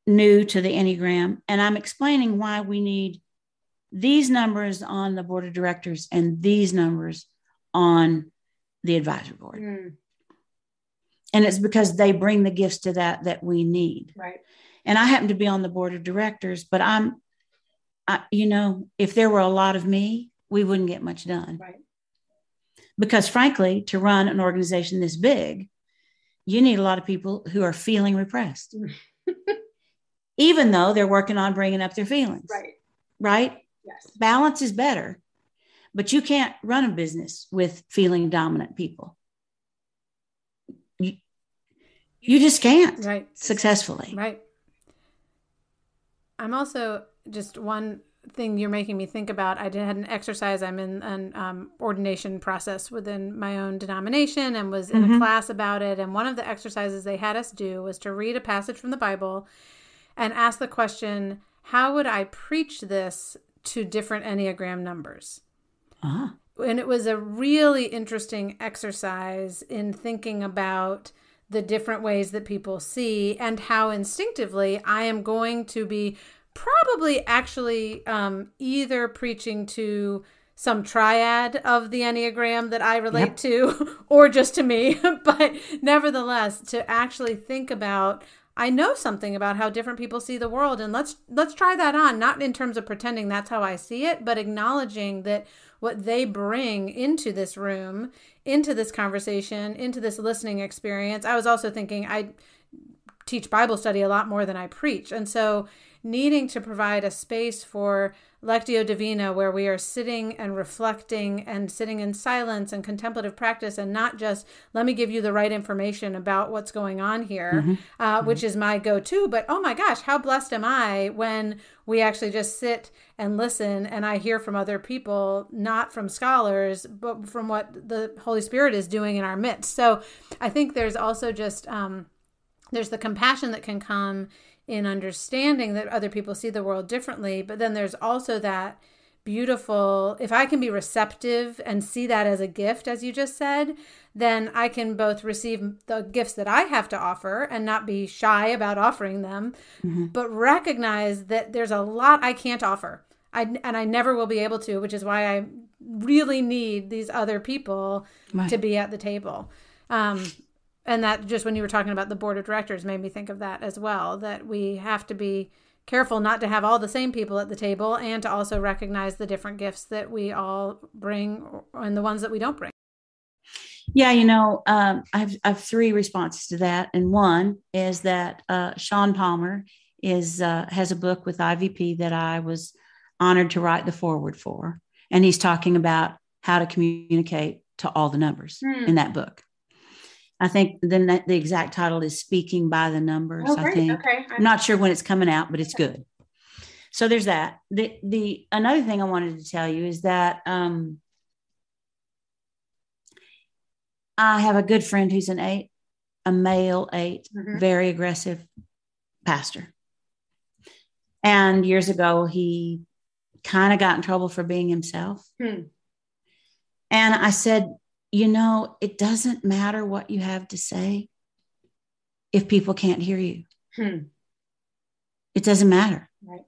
new to the Enneagram. And I'm explaining why we need these numbers on the board of directors and these numbers on the advisory board. And it's because they bring the gifts to that we need. Right. And I happen to be on the board of directors, but you know, if there were a lot of me, we wouldn't get much done. Right. Because frankly, to run an organization this big, you need a lot of people who are feeling repressed, even though they're working on bringing up their feelings. Right. Right? Yes. Balance is better, but you can't run a business with feeling dominant people. You just can't successfully. Right. I'm also just one thing you're making me think about, I had an exercise. I'm in an ordination process within my own denomination and was in a class about it. And one of the exercises they had us do was to read a passage from the Bible and ask the question, how would I preach this to different Enneagram numbers? And it was a really interesting exercise in thinking about the different ways that people see and how instinctively I am going to be probably actually either preaching to some triad of the Enneagram that I relate to or just to me. But nevertheless, to actually think about, I know something about how different people see the world, and let's try that on, not in terms of pretending that's how I see it, but acknowledging that what they bring into this room, into this conversation, into this listening experience. I was also thinking I teach Bible study a lot more than I preach. And so needing to provide a space for Lectio Divina where we are sitting and reflecting and sitting in silence and contemplative practice, and not just, let me give you the right information about what's going on here, which is my go-to. But oh my gosh, how blessed am I when we actually just sit and listen and I hear from other people, not from scholars, but from what the Holy Spirit is doing in our midst. So I think there's also just, there's the compassion that can come in understanding that other people see the world differently. But then there's also that beautiful, if I can be receptive and see that as a gift, as you just said, then I can both receive the gifts that I have to offer and not be shy about offering them, but recognize that there's a lot I can't offer. And I never will be able to, which is why I really need these other people to be at the table. And that, just when you were talking about the board of directors, made me think of that as well, that we have to be careful not to have all the same people at the table, and to also recognize the different gifts that we all bring and the ones that we don't bring. Yeah, I have three responses to that. And one is that Sean Palmer has a book with IVP that I was honored to write the foreword for. And he's talking about how to communicate to all the numbers in that book. I think then the exact title is Speaking by the Numbers. Oh, great. I think. Okay. I'm not sure when it's coming out, but it's good. So there's that. The another thing I wanted to tell you is that I have a good friend who's an 8, a male 8, very aggressive pastor. And years ago, he kind of got in trouble for being himself. And I said, it doesn't matter what you have to say if people can't hear you. It doesn't matter. Right.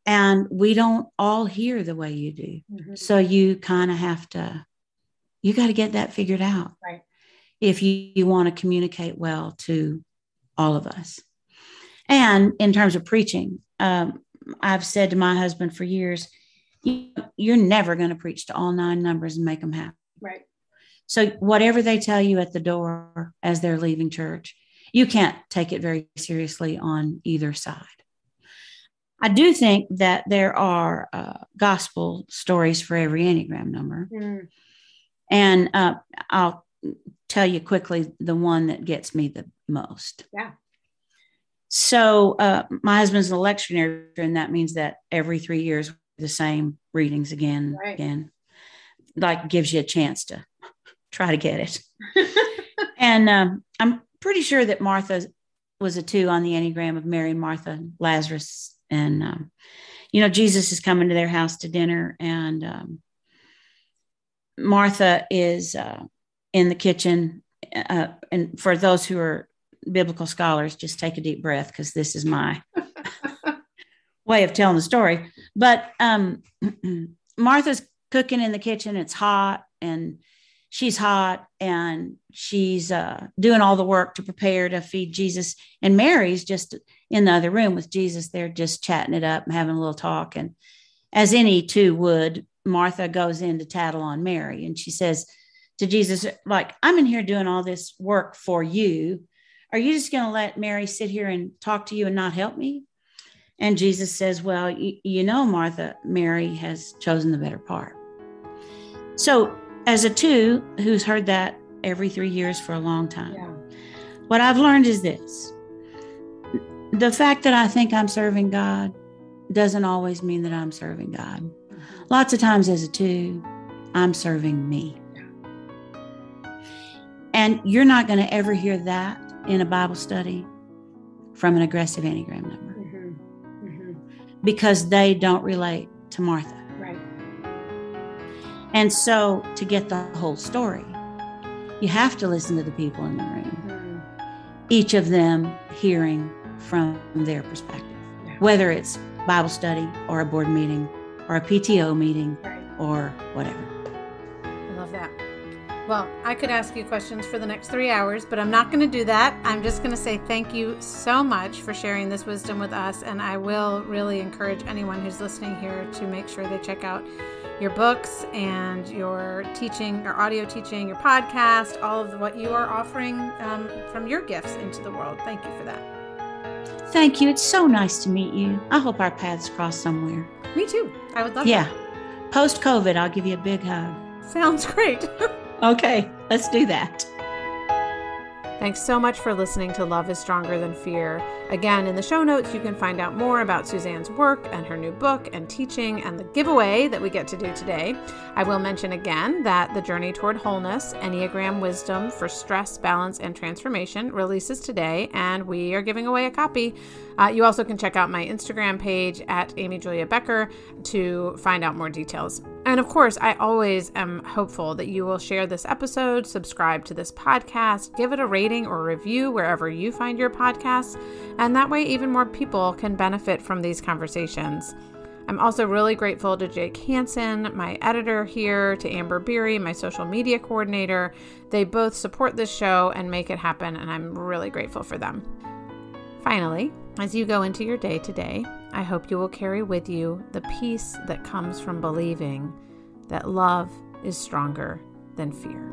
And we don't all hear the way you do. So you kind of have to, you got to get that figured out. Right. If you want to communicate well to all of us. And in terms of preaching, I've said to my husband for years, you're never going to preach to all 9 numbers and make them happy. Right. So whatever they tell you at the door as they're leaving church, you can't take it very seriously on either side. I do think that there are gospel stories for every Enneagram number. And I'll tell you quickly the one that gets me the most. Yeah. So my husband's an electioneer, and that means that every 3 years, the same readings again, like gives you a chance to try to get it. And I'm pretty sure that Martha was a 2 on the Enneagram of Mary and Martha, Lazarus. And, Jesus is coming to their house to dinner, and Martha is in the kitchen. And for those who are biblical scholars, just take a deep breath, because this is my way of telling the story. But Martha's cooking in the kitchen. It's hot, and she's hot, and she's doing all the work to prepare to feed Jesus. And Mary's just in the other room with Jesus. They're just chatting it up and having a little talk. And as any 2 would, Martha goes in to tattle on Mary. And she says to Jesus, like, I'm in here doing all this work for you. Are you just going to let Mary sit here and talk to you and not help me? And Jesus says, well, Martha, Mary has chosen the better part. So as a 2 who's heard that every 3 years for a long time, what I've learned is this: the fact that I think I'm serving God doesn't always mean that I'm serving God. Lots of times as a 2, I'm serving me. And you're not going to ever hear that in a Bible study from an aggressive Enneagram number because they don't relate to Martha. Right. And so to get the whole story, you have to listen to the people in the room, each of them hearing from their perspective, whether it's Bible study or a board meeting or a PTO meeting or whatever. I love that. Well, I could ask you questions for the next 3 hours, but I'm not going to do that. I'm just going to say thank you so much for sharing this wisdom with us. And I will really encourage anyone who's listening here to make sure they check out your books and your teaching, your audio teaching, your podcast, all of what you are offering from your gifts into the world. Thank you for that. Thank you. It's so nice to meet you. I hope our paths cross somewhere. Me too. I would love that. Post-COVID, I'll give you a big hug. Sounds great. Okay, let's do that. Thanks so much for listening to Love is Stronger Than Fear. Again, in the show notes, you can find out more about Suzanne's work and her new book and teaching and the giveaway that we get to do today. I will mention again that The Journey Toward Wholeness, Enneagram Wisdom for Stress, Balance, and Transformation releases today, and we are giving away a copy. You also can check out my Instagram page at Amy Julia Becker to find out more details. And of course, I always am hopeful that you will share this episode, subscribe to this podcast, give it a rating or review wherever you find your podcasts, and that way even more people can benefit from these conversations. I'm also really grateful to Jake Hansen, my editor here, to Amber Beery, my social media coordinator. They both support this show and make it happen, and I'm really grateful for them. Finally, as you go into your day today, I hope you will carry with you the peace that comes from believing that love is stronger than fear.